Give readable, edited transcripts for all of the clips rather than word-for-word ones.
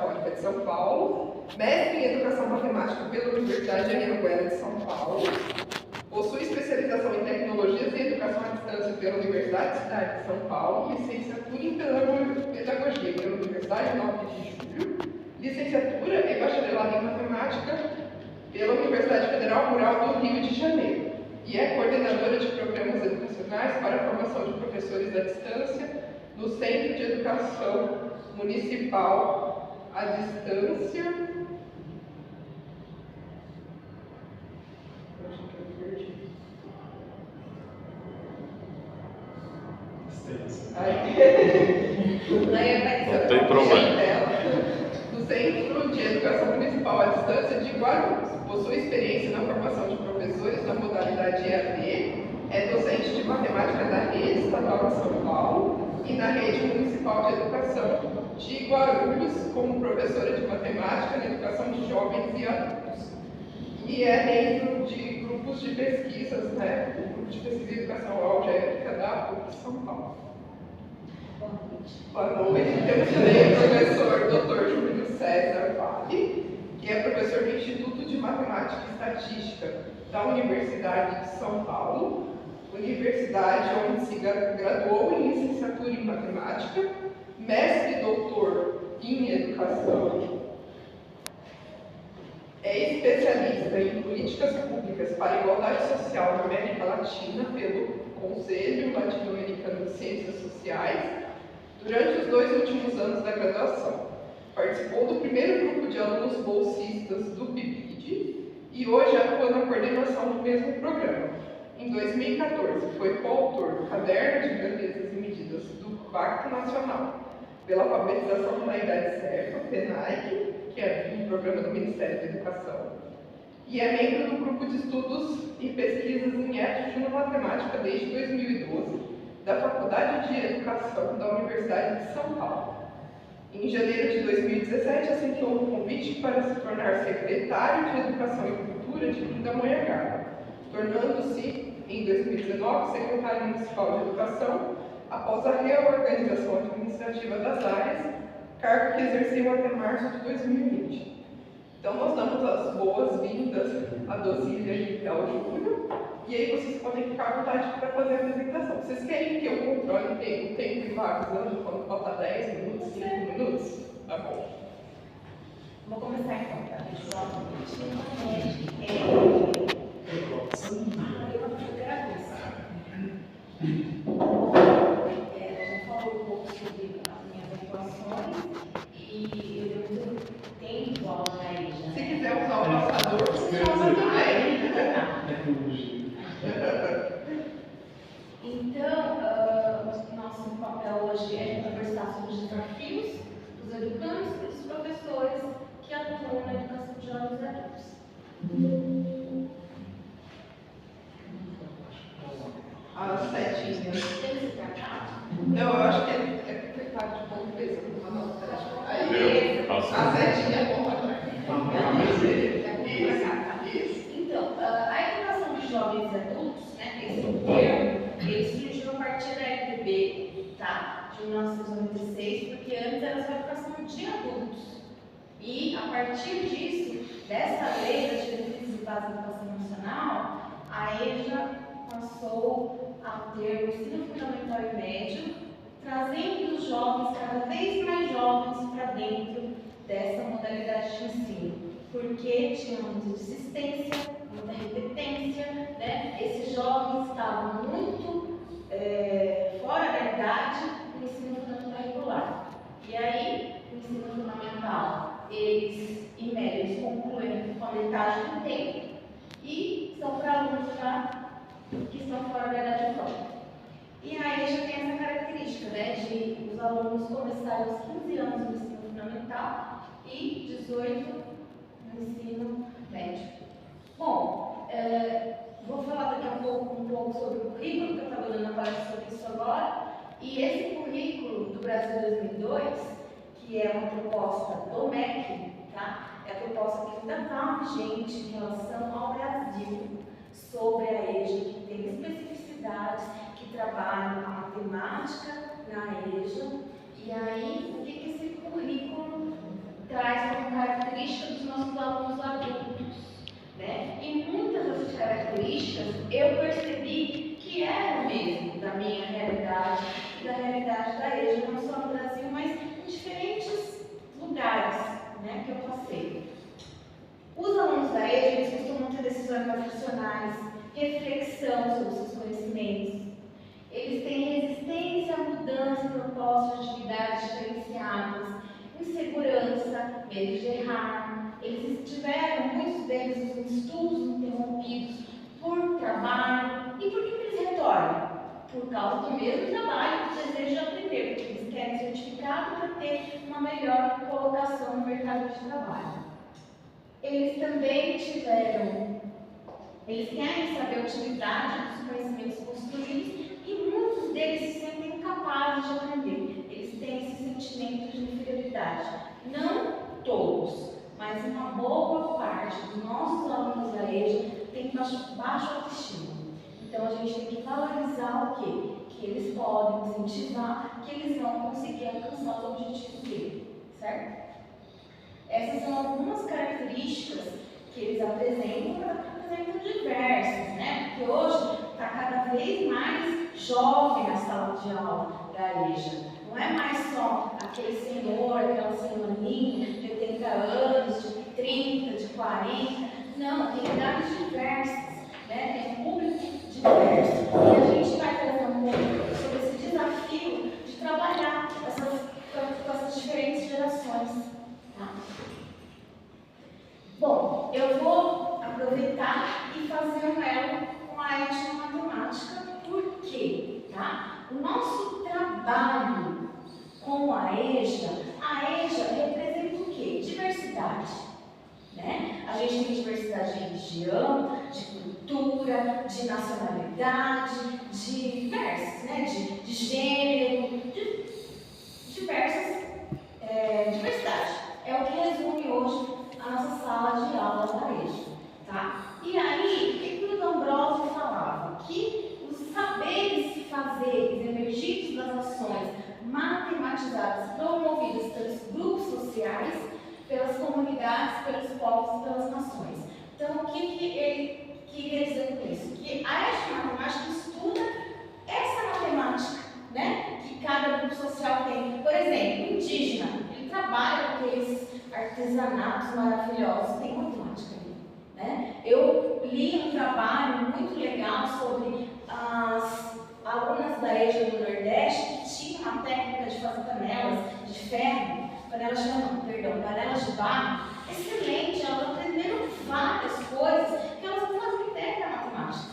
Católica de São Paulo, mestre em Educação Matemática pela Universidade Anhanguera de São Paulo, possui especialização em Tecnologias e Educação à Distância pela Universidade Cidade de São Paulo, licenciatura em Pedagogia pela Universidade 9 de Julho, licenciatura e bacharelado em Matemática pela Universidade Federal Rural do Rio de Janeiro, e é coordenadora de programas educacionais para a formação de professores à distância no Centro de Educação Municipal à Distância. Não tem problema. Do Centro de Educação Municipal à Distância de Guarulhos. Possui experiência na formação de professores da modalidade EAD, é docente de matemática da Rede Estadual de São Paulo e na Rede Municipal de Educação de Guarulhos, como professora de matemática na educação de jovens e adultos. E é membro de grupos de pesquisas, né? O Grupo de Pesquisa e Educação Algébrica da PUC São Paulo. Boa noite. Temos também o professor Dr. Júlio César Vale, que é professor do Instituto de Matemática e Estatística da Universidade de São Paulo, universidade onde se graduou em licenciatura em Matemática, mestre e doutor em Educação, é especialista em políticas públicas para a igualdade social na América Latina pelo Conselho Latino-Americano de Ciências Sociais durante os 2 últimos anos da graduação. Participou do primeiro grupo de alunos bolsistas do PIBID e hoje atua na coordenação do mesmo programa. Em 2014, foi coautor do Caderno de Grandezas e Medidas do Pacto Nacional pela Alfabetização na Idade Certa, PENAIC, que é um programa do Ministério da Educação, e é membro do Grupo de Estudos e Pesquisas em Étnico-Matemática desde 2012, da Faculdade de Educação da Universidade de São Paulo. Em janeiro de 2017, aceitou um convite para se tornar secretário de Educação e Cultura de Pindamonhangaba, tornando-se, em 2019, secretário municipal de Educação, após a reorganização administrativa das áreas, cargo que exerceu até março de 2020. Então, nós damos as boas-vindas a Dosília e ao Júlio, e aí vocês podem ficar à vontade para fazer a apresentação. Vocês querem que eu controle o tempo e vá avisando quando falta 10 minutos, 5 minutos? Tá bom. Vou começar então, tá? Já falou um pouco sobre as minhas atuações e eu dei muito tempo ao aula. Se quiser usar o passador, você usa também. Então, nosso papel hoje é conversar sobre os desafios dos educandos e dos professores que atuam na educação de jovens e adultos. As setinhas. Tem que ser pra Não, eu acho que é porque tá de ponto peso. Aí, a setinha é bom. Então, a educação de jovens e adultos, né, esse termo, ele surgiu a partir da LDB, tá, de 1996, porque antes era só educação de adultos. E, a partir disso, dessa lei das diretrizes de base da educação nacional, a EJA passou a ter o ensino fundamental e médio, trazendo os jovens, cada vez mais jovens, para dentro dessa modalidade de ensino. Porque tinha muita desistência, muita repetência, né? Esses jovens estavam muito fora da idade do ensino fundamental regular. E aí, o ensino fundamental, eles, em média, eles concluem com a metade do tempo e são para alunos já que estão fora da idade própria. E aí já tem essa característica, né, de os alunos começarem aos 15 anos no ensino fundamental e 18 no ensino médio. Bom, vou falar daqui a pouco um pouco sobre o currículo, que eu estava dando a palestra sobre isso agora. E esse currículo do Brasil 2002, que é uma proposta do MEC, tá? É a proposta que ainda está vigente em relação ao Brasil, sobre a EJA, que tem especificidades, que trabalham a matemática na EJA. E aí, o que esse currículo traz da EJA, não só no Brasil, mas em diferentes lugares, né, que eu passei. Os alunos da EJA, eles costumam ter decisões profissionais, reflexão sobre seus conhecimentos. Eles têm resistência à mudança e propostas de atividades diferenciadas, insegurança, medo de errar. Eles tiveram, muitos deles, os estudos interrompidos por trabalho. E por que eles retornam? Por causa do mesmo trabalho, do desejo de aprender, porque eles querem certificado para ter uma melhor colocação no mercado de trabalho. Eles também eles querem saber a utilidade dos conhecimentos construídos e muitos deles se sentem incapazes de aprender. Eles têm esse sentimento de inferioridade. Não todos, mas uma boa parte dos nossos alunos da EJA tem baixa autoestima. Então a gente tem que valorizar o quê? Que eles podem incentivar, que eles vão conseguir alcançar os objetivos deles, certo? Essas são algumas características que eles apresentam diversas, né? Porque hoje está cada vez mais jovem a sala de aula da EJA. Não é mais só aquele senhor, aquela senhorinha de 80 anos, de 30, de 40. Não, tem idades diversas, né? Tem um público diverso. E a gente vai trazer um pouco sobre esse desafio de trabalhar com essas diferentes gerações. Tá? Bom, eu vou aproveitar e fazer um elo com a etnomatemática. Por quê? Tá? O nosso trabalho com a EJA representa o quê? Diversidade. Né? A gente tem diversidade de religião, de cultura, de nacionalidade, de diversas, né? de gênero, de diversas diversidade. É o que resume hoje a nossa sala de aula da EJA. Tá? E aí, o que o D'Ambrosio falava? Que os saberes fazeres emergidos das ações matematizadas promovidas pelos grupos sociais, pelas comunidades, pelos povos e pelas nações. Então, o que ele queria dizer com isso? Que a etnomatemática estuda essa matemática, né? Que cada grupo social tem. Por exemplo, o indígena, ele trabalha com aqueles artesanatos maravilhosos, tem matemática ali, né? Eu li um trabalho muito legal sobre as alunas da EJA do Nordeste que tinham uma técnica de fazer panelas de ferro, panelas de barro, excelente, elas aprenderam várias coisas que elas não faziam ideia da matemática.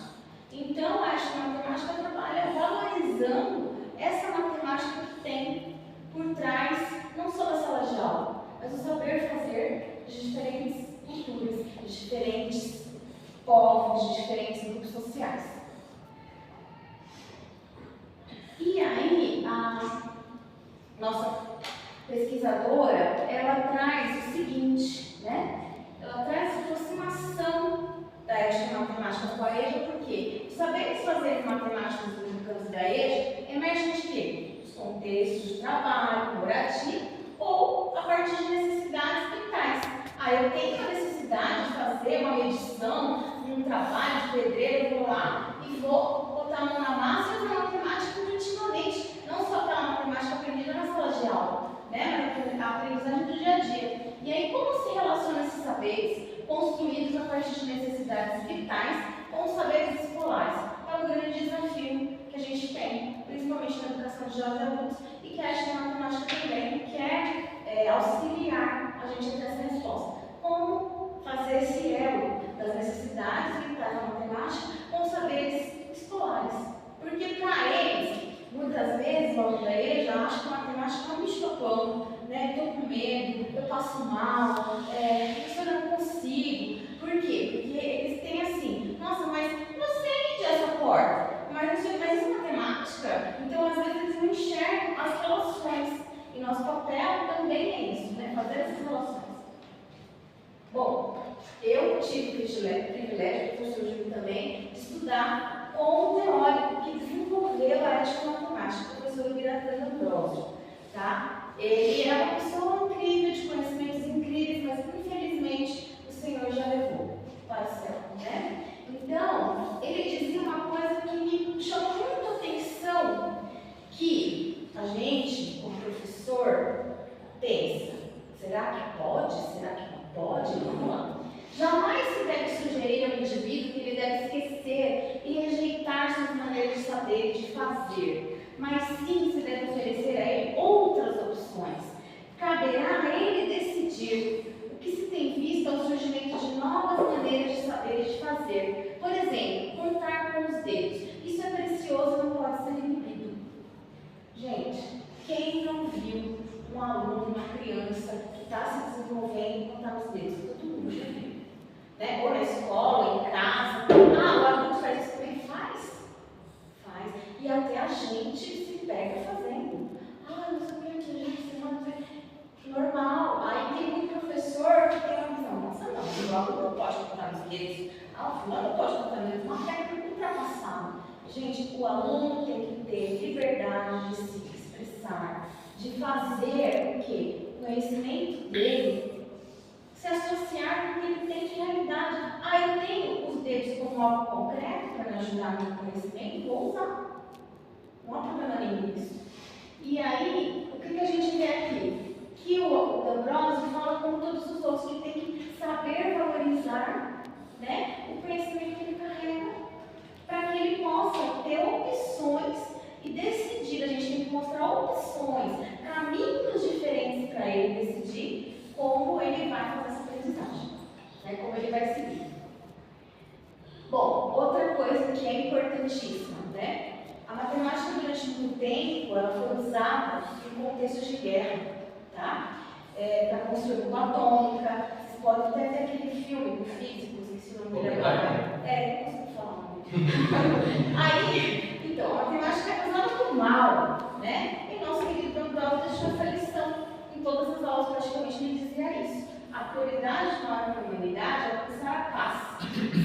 Então, a matemática trabalha valorizando essa matemática que tem por trás, não só da sala de aula, mas o saber fazer de diferentes culturas, de diferentes povos, de diferentes grupos sociais. E aí, a nossa pesquisadora, ela traz o seguinte, né? Ela traz a aproximação da etnomatemática com a EJA, porque os saberes fazeres matemáticos dos da EJA emergem de quê? Os contextos de trabalho, morativo, ou a partir de necessidades vitais. Eu tenho a necessidade de fazer uma medição, um trabalho de pedreiro, eu vou lá e vou botar a mão na massa e fazer matemática intuitivamente, não só aquela matemática aprendida na sala de aula, né, mas a aprendizagem do dia a dia. E aí, como se relaciona esses saberes construídos a partir de necessidades vitais com os saberes escolares? É um grande desafio que a gente tem, principalmente na educação de jovens adultos, e que a etnomatemática também quer auxiliar a gente a ter essa resposta. Como fazer esse elo das necessidades vitais da matemática com os saberes escolares? Porque para eles, muitas vezes, o aluno da EJA acha que a matemática é um bicho-papão, né? Estou com medo, eu passo mal, professora, eu não consigo. Por quê? Porque eles têm assim, nossa, mas eu sei medir essa porta, mas isso é matemática. Então, às vezes, eles não enxergam as relações. E nosso papel também é isso, né? Fazer essas relações. Bom, eu tive o privilégio, o professor Júlio também, de estudar com um teórico que desenvolveu a etnomatemática, o professor D'Ambrosio, tá? Ele era uma pessoa incrível, de conhecimentos incríveis, mas infelizmente o Senhor já levou para o céu, né? Então, ele dizia uma coisa que me chamou muito a atenção, que a gente gente, como professor, pensa, será que pode? Será que não pode? Vamos lá. Jamais se deve sugerir ao indivíduo que ele deve esquecer e rejeitar suas maneiras de saber e de fazer, mas sim se deve oferecer a ele outras opções. Caberá a ele decidir. O que se tem visto é o surgimento de novas maneiras de saber e de fazer. Por exemplo, contar com os dedos. Isso é precioso e não pode ser inibido. Gente, quem não viu um aluno, uma criança que está se desenvolvendo e contar os dedos? Todo mundo já viu. Né? Ou na escola, ou em casa. Ah, o adulto faz isso também? Faz. E até a gente se pega fazendo. Ah, não sei o que, normal. Aí tem muito professor que tem uma visão. Nossa, não, o aluno não pode contar os dedos. Ah, o fulano não pode contar os dedos. Uma técnica ultrapassada. Gente, o aluno tem que ter liberdade de se expressar, de fazer o quê? O conhecimento dele se associar com o que ele tem de realidade. Ah, eu tenho os dedos como algo concreto para me ajudar no conhecimento, vou usar. Não há problema nenhum nisso. E aí, o que a gente vê aqui? Que o D'Ambrosio fala com todos os outros que tem que saber valorizar, né, o conhecimento que ele carrega, para que ele possa ter opções e decidir. A gente tem que mostrar opções, caminhos diferentes para ele decidir como ele vai fazer essa aprendizagem, né? Como ele vai seguir. Bom, outra coisa que é importantíssima, né? A matemática durante muito tempo ela foi usada em contextos de guerra, tá? Para construir bomba atômica. Vocês podem até ver aquele filme do físico, se não me lembro. Não consigo falar. Aí, então, a matemática é usada por mal, né? E nosso querido D'Ambrosio deixou essa lição em todas as aulas, praticamente ele dizia isso. A prioridade maior para a humanidade é alcançar a paz.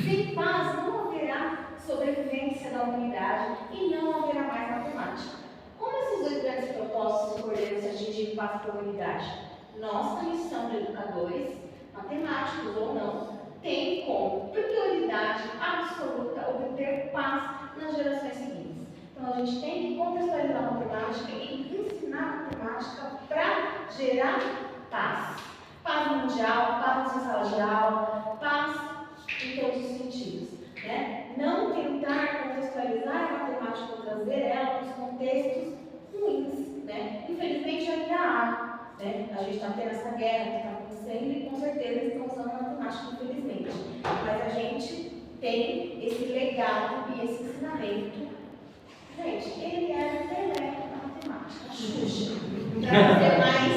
Sem paz não haverá sobrevivência da humanidade e não haverá mais matemática. Como esses dois grandes propósitos escolheram se atingir paz para a humanidade? Nossa missão de educadores, matemáticos ou não, tem como prioridade absoluta obter paz nas gerações seguintes. Então a gente tem que contextualizar a matemática e ensinar a matemática para gerar paz. Paz mundial, paz na sala de aula, paz em todos os sentidos. Né? Não tentar contextualizar a matemática ou trazer ela para os contextos ruins. Né? Infelizmente ainda há. Né? A gente está tendo essa guerra que está acontecendo e com certeza eles estão usando a matemática, infelizmente. Mas a gente tem esse legado e esse ensinamento. Gente, ele era o Pelé na matemática, Xuxa. Para ser mais,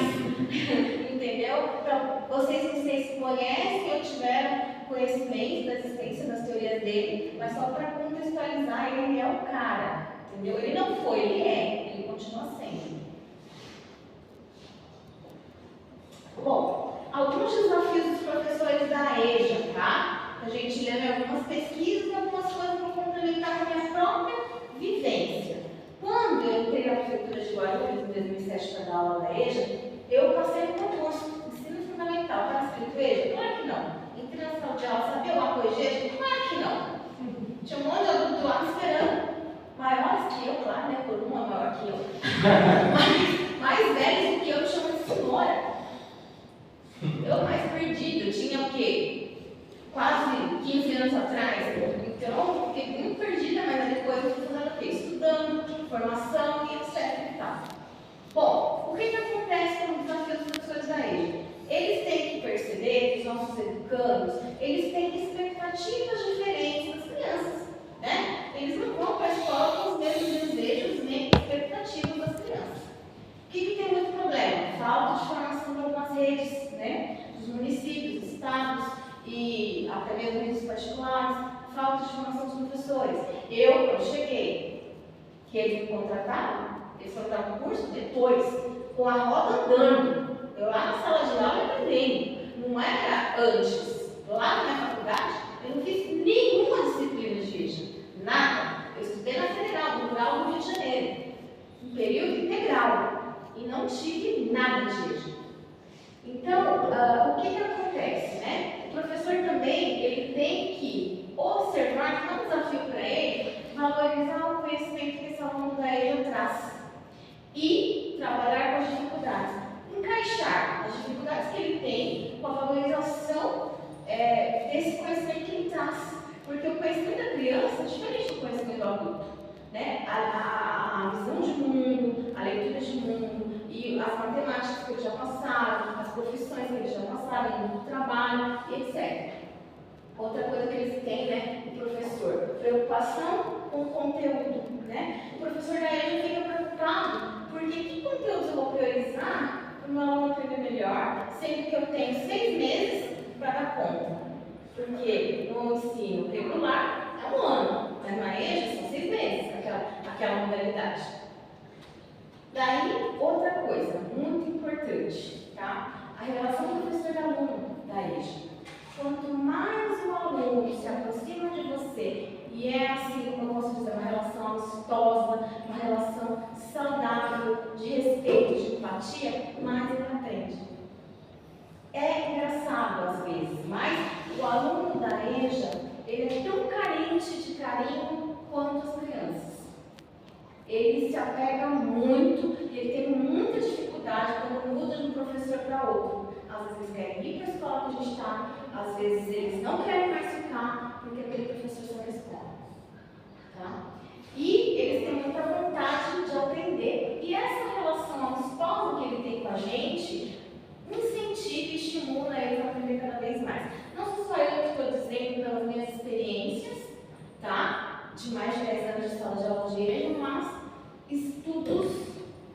entendeu? Então, vocês não sei se conhecem ou tiveram conhecimento da existência das teorias dele, mas só para contextualizar, ele é o cara, entendeu? Ele não foi, ele continua sendo. Bom, alguns desafios dos professores da EJA, tá? A gente leu algumas pesquisas e algumas coisas para complementar com a minha própria vivência. Quando eu entrei na prefeitura de Guarulhos, em 2007, para dar aula da EJA, eu passei no concurso de ensino fundamental. Estava escrito EJA? Claro que não. Entrei na sala de aula, sabia o apoio EJA? Claro que não. Tinha um monte de adulto lá me esperando. Maiores que eu, claro, né? Por uma maior que eu. mais velhos do que eu, me chamam de senhora. Eu mais perdido, eu tinha o quê? Quase 15 anos atrás. Então, eu fiquei muito perdida, mas depois eu fui fazendo o quê? Estudando, formação e etc. E tal. Bom, o que acontece com o desafio dos professores da EJA? Eles têm que perceber que os nossos educandos, eles têm expectativas diferentes das crianças. Né? Eles não vão para a escola com os mesmos desejos nem expectativas das crianças. O que tem muito problema? Falta de formação de algumas redes, né? Dos municípios, dos estados e até mesmo redes particulares, falta de formação dos professores. Eu, quando cheguei, que eles me contrataram, eles contrataram o curso depois, com a roda andando. Eu lá na sala de aula aprendendo. Não era antes. Lá na minha faculdade, eu não fiz nenhuma disciplina de EJA. Nada. Eu estudei na Federal, no Rural do Rio de Janeiro. Um período integral. E não tive nada de EJA. Então, o que acontece, né? O professor também, ele tem que observar, que é um desafio para ele, valorizar o conhecimento que esse aluno da EJA traz. E trabalhar com as dificuldades, encaixar as dificuldades que ele tem com a valorização desse conhecimento que ele traz. Porque o conhecimento da criança é diferente do conhecimento do adulto. Né? A visão de mundo, a leitura de mundo e as matemáticas que eles já passaram, as profissões que eles já passaram, o mundo do trabalho, etc. Outra coisa que eles têm, né, o professor, preocupação com o conteúdo. Né? O professor da EJA fica preocupado porque que conteúdos eu vou priorizar para o meu aluno aprender melhor, sendo que eu tenho 6 meses para dar conta. Porque no ensino regular é 1 ano, mas na EJA são 6 meses, aquela modalidade. Daí, outra coisa muito importante, tá? A relação professor-aluno da EJA. Quanto mais o aluno se aproxima de você, e é assim, como eu posso dizer, uma relação amistosa, uma relação saudável, de respeito, de empatia, mais ele aprende. É engraçado às vezes, mas o aluno da EJA, ele é tão carente de carinho quanto as crianças. Ele se apega muito e ele tem muita dificuldade quando muda de um professor para outro. Às vezes eles querem ir para a escola que a gente está, às vezes eles não querem mais ficar porque aquele professor está na escola. Tá? E eles têm muita vontade de aprender. E essa relação amistosa que ele tem com a gente incentiva e estimula eles a aprender cada vez mais. Não sou só eu que estou dizendo pelas minhas experiências, tá? De mais de 10 anos de sala de aula de EJA, mas estudos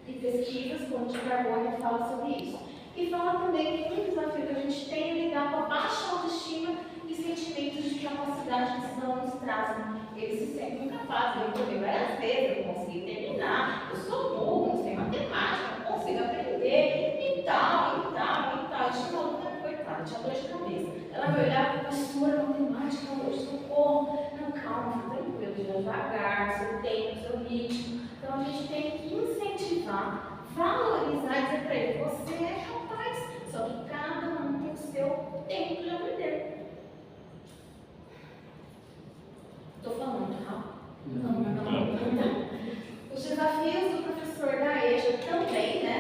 e pesquisas, como de Carbone, fala sobre isso. E fala também que um desafio que a gente tem é lidar com a baixa autoestima e sentimentos de capacidade que esses alunos trazem. Eles se sentem incapazes, eu também várias vezes, eu não consegui terminar, eu sou burro, não sei matemática, não consigo aprender, e tal. Eu tinha uma aluna, coitada, tinha dor de cabeça. Ela me olhava, professora, matemática hoje, socorro. Não, calma, tranquilo, devagar, seu tempo, seu ritmo. Então a gente tem que incentivar, valorizar e dizer para ele, você é capaz, só que cada um tem o seu tempo de aprender. Estou falando muito rápido? Não. Os desafios do professor da EJA também, né?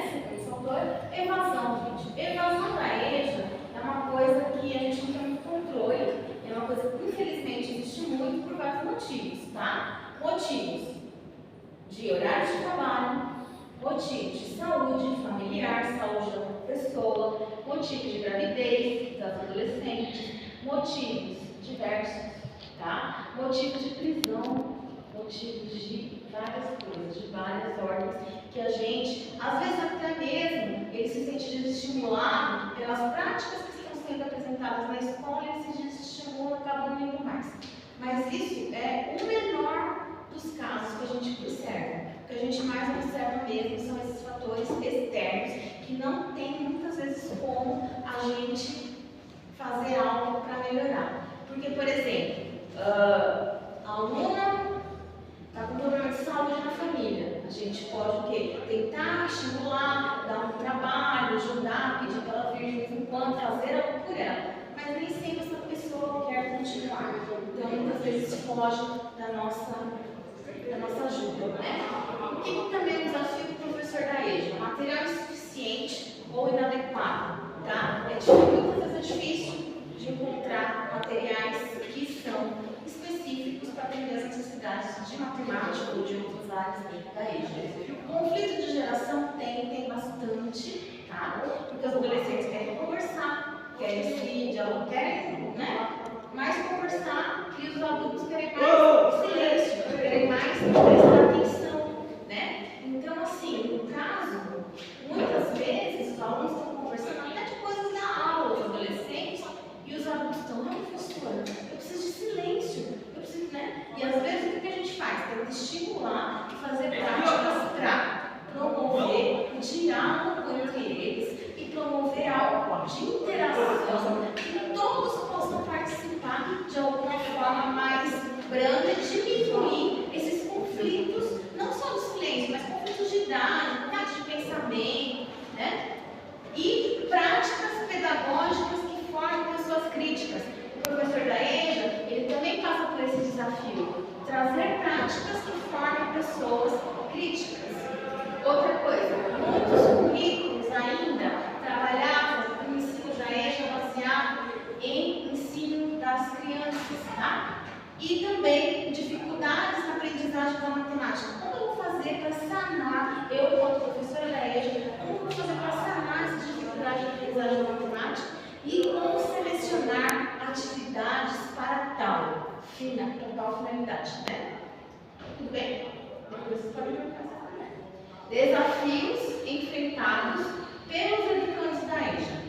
Evasão, gente. Evasão da EJA é uma coisa que a gente não tem muito controle, é uma coisa que infelizmente existe muito por vários motivos, tá? Motivos de horário de trabalho, motivos de saúde familiar, saúde da pessoa, motivos de gravidez das adolescentes, motivos diversos, tá? Motivos de prisão, motivos de várias coisas, de várias ordens, que a gente, às vezes até mesmo, ele se sente desestimulado pelas práticas que estão sendo apresentadas na escola, ele se desestimula, acaba não indo mais. Mas isso é o menor dos casos que a gente observa. O que a gente mais observa mesmo são esses fatores externos, que não tem muitas vezes como a gente fazer algo para melhorar. Porque, por exemplo, a aluna está com problema de saúde na família. A gente pode o quê? Tentar estimular, dar um trabalho, ajudar, pedir para ela vir de vez em quando, fazer algo por ela. Mas nem sempre essa pessoa quer continuar. Então, muitas vezes foge da nossa ajuda. Né? O que também é um desafio do professor da EJA? Material insuficiente ou inadequado. Tá? Muitas vezes é difícil de encontrar materiais que são específicos para atender as necessidades de matemática ou de outras áreas da EJA. O conflito de geração tem bastante, tá? Porque os adolescentes querem conversar, querem se dialogar, querem, né? Mais conversar, e os adultos querem mais silêncio, querem mais prestar atenção, né? Então, assim, no caso, muitas vezes os alunos estão conversando até de coisas da aula, os adolescentes, e os adultos estão, professora, eu preciso de silêncio, eu preciso, né? E às vezes o que a gente faz? Tenta estimular e fazer práticas para promover o diálogo entre eles e promover algo de interação, que todos possam participar de alguma forma mais branda e diminuir esses conflitos, não só do silêncio, mas conflitos de idade, conflitos de pensamento, né? E práticas pedagógicas que formam pessoas críticas. O professor da EJA, ele também passa por esse desafio, trazer práticas que formem pessoas críticas. Outra coisa, muito modalidade, né? Tudo bem? Vocês podem perguntar também. Desafios enfrentados pelos educandos da EJA.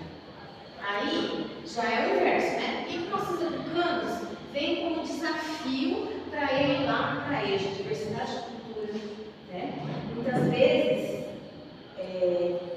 Aí já é o inverso, né? E nossos educandos vêm como desafio para ele lá para a EJA, diversidade de cultura, né? Muitas vezes,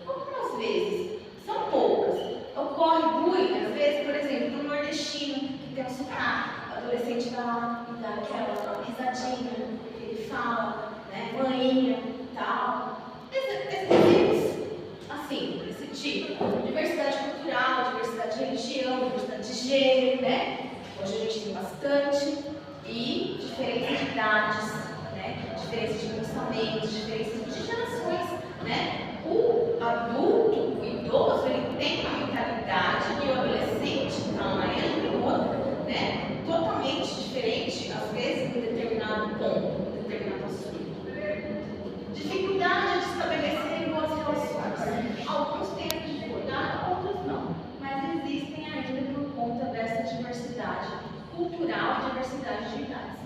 algumas vezes, são poucas. Ocorre muitas vezes, por exemplo, no nordestino, que tem um sotaque, o adolescente vai lá e dá aquela risadinha, que ele fala, né? Maninha e tal. Esses assim, esse tipo. Diversidade cultural, diversidade de religião, diversidade de gênero, né? Hoje a gente tem bastante. E diferenças de idades, né? Diferenças de pensamentos, diferenças de gerações, né? O adulto, o idoso, ele tem uma mentalidade e o adolescente, então, na EJA tem outra, né? Totalmente diferente, às vezes, em determinado ponto, em determinado assunto. Dificuldade de estabelecer boas relações. Alguns têm essa dificuldade, outros não. Mas existem ainda por conta dessa diversidade cultural e diversidade de idades.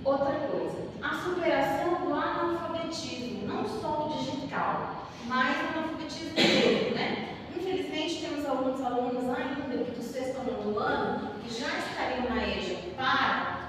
Outra coisa, a superação do analfabetismo, não só o digital, mas o analfabetismo mesmo, né? Infelizmente, temos alguns alunos ainda do sexto ano do ano que já estariam na EJA para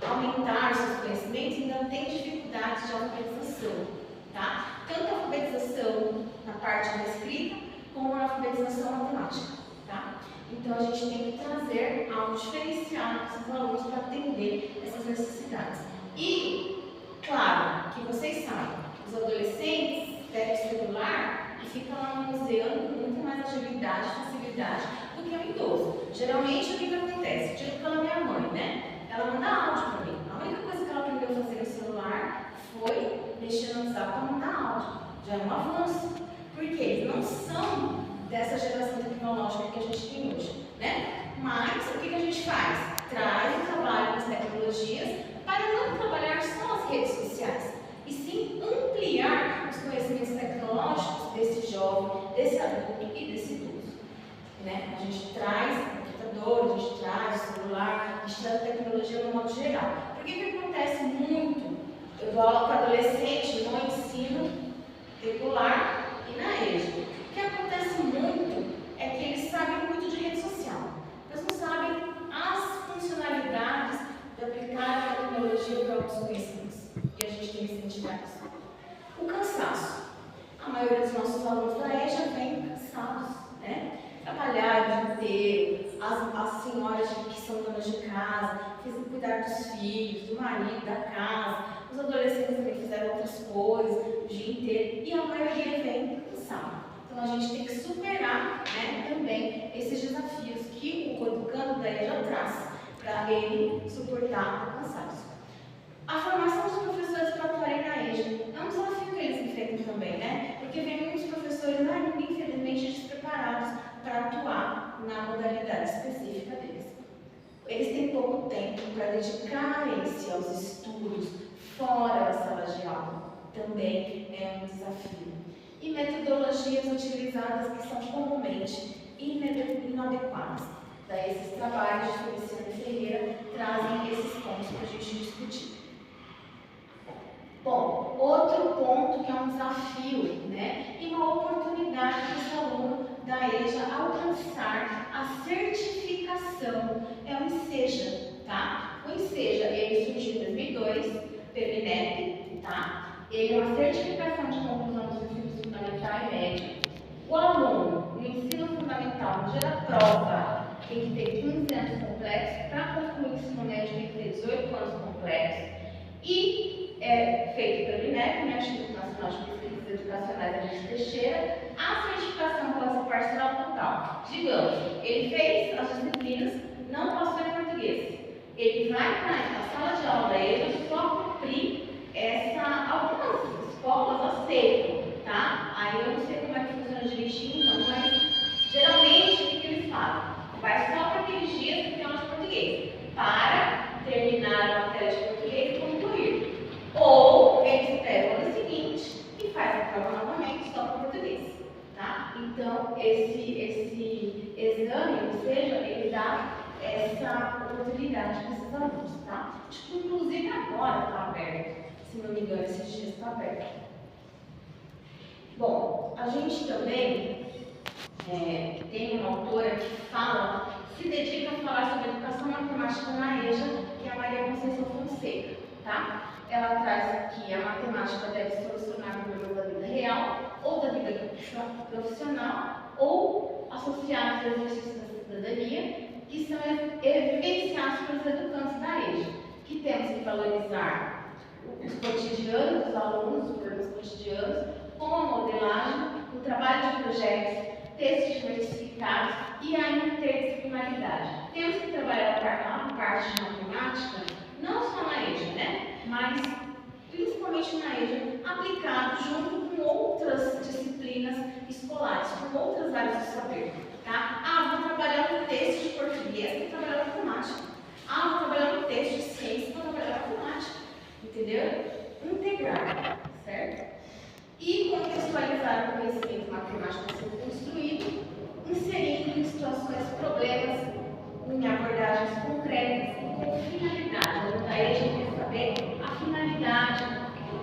aumentar seus conhecimentos e ainda têm dificuldades de alfabetização, tá? Tanto a alfabetização na parte da escrita, como a alfabetização matemática, tá? Então, a gente tem que trazer algo diferenciado para esses alunos para atender essas necessidades. E, claro, que vocês sabem, os adolescentes pegam o celular e ficam lá manuseando com muito mais agilidade e facilidade do que o idoso. Geralmente, o que acontece? Tipo pela minha mãe, né? Ela manda áudio para mim. A única coisa que ela aprendeu a fazer no celular foi mexer no WhatsApp para mandar áudio. Já é um avanço. Porque eles não são dessa geração tecnológica que a gente tem hoje, né? Mas o que a gente faz? Traz o trabalho das tecnologias para não trabalhar só as redes sociais, e sim ampliar os conhecimentos tecnológicos desse jovem, desse adulto e desse idoso, né? A gente traz o computador, a gente traz o celular, a gente traz a tecnologia no modo geral. Porque o que acontece muito? Eu dou aula para adolescente no ensino regular e na EJA. O que acontece muito é que eles sabem muito de rede social, mas não sabem as funcionalidades de aplicar a tecnologia para os conhecimentos. E a gente tem que incentivar isso. O cansaço. A maioria dos nossos alunos da EJA vem cansados, né? Trabalhar o dia inteiro, as senhoras que são donas de casa, precisam cuidar dos filhos, do marido, da casa, os adolescentes também fizeram outras coisas o dia inteiro, e a maioria vem cansada. Então, a gente tem que superar, né, também esses desafios que o educando da EJA traz para ele suportar o cansaço. A formação dos professores para atuarem na EJA é um desafio que eles enfrentam também, né? Porque vem muitos professores, infelizmente, despreparados para atuar na modalidade específica deles. Eles têm pouco tempo para dedicarem-se aos estudos fora da sala de aula. Também é um desafio. E metodologias utilizadas que são comumente inadequadas. Daí esses trabalhos de Feliciano Ferreira trazem esses pontos para a gente discutir. Bom, outro ponto que é um desafio, né, e uma oportunidade para esse aluno da EJA alcançar a certificação é o INSEJA, tá? O INSEJA, ele surgiu em 2002 pelo INEP, tá? Ele é uma certificação de conclusão dos ensinos fundamental e médio. O aluno, no ensino fundamental, no dia da prova, tem que ter 15 anos completos, para concluir o ensino médio tem que ter 18 anos completos, e é feito pelo INEP, né, Instituto Nacional de Pesquisas Educacionais Agnes Teixeira. A certificação pode ser parcial total. Digamos, ele fez as disciplinas, não passou em português. Ele vai para a sala de aula da EJA só cumprir algumas escolas aceitam, tá? Aí eu não sei como é que funciona direitinho, não, mas geralmente o que eles fazem? Vai só para aqueles dias que tem aula de português, para terminar a matéria de português e concluir. Ou eles pegam no ano seguinte e fazem a prova novamente só para português, tá? Então, esse exame, ou seja, ele dá essa oportunidade para esses alunos, tá? Inclusive agora está aberto, se não me engano, esses dias está aberto. Bom, a gente também tem uma autora que se dedica a falar sobre educação matemática na EJA, que é a Maria Conceição Fonseca, tá? Ela traz aqui a matemática deve solucionar problemas da vida real ou da vida profissional ou associados ao exercício da cidadania, que são evidenciados pelos educantes da EJA, que temos que valorizar os cotidianos dos alunos, os problemas cotidianos, com a modelagem, o trabalho de projetos, textos diversificados e a interdisciplinaridade. Temos que trabalhar a parte de matemática, não só na EJA, né? Mas principalmente na EJA, aplicado junto com outras disciplinas escolares, com outras áreas do saber. Tá? Vou trabalhar no texto de português, vou trabalhar matemática. Vou trabalhar no texto de ciência, vou trabalhar matemática. Entendeu? Integrar, certo? E contextualizar o conhecimento matemático a ser construído, inserindo em situações, problemas, em abordagens concretas e com finalidade. A EJA quer saber a finalidade,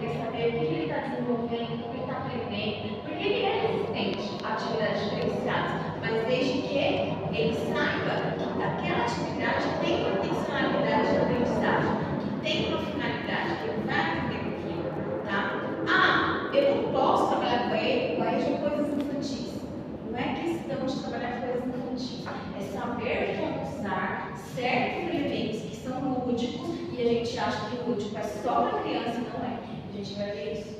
quer saber o que ele está desenvolvendo, o que ele está aprendendo, porque ele é resistente a atividades diferenciadas, mas desde que ele saiba que aquela atividade tem uma intencionalidade de aprendizagem, que tem uma finalidade, que ele vai aprender com aquilo, tá? Eu não posso trabalhar com a EJA coisas infantis. Não é questão de trabalhar coisas infantis, é saber como usar certos elementos que são lúdicos e a gente acha que o lúdico é só para criança, não é. A gente vai ver isso.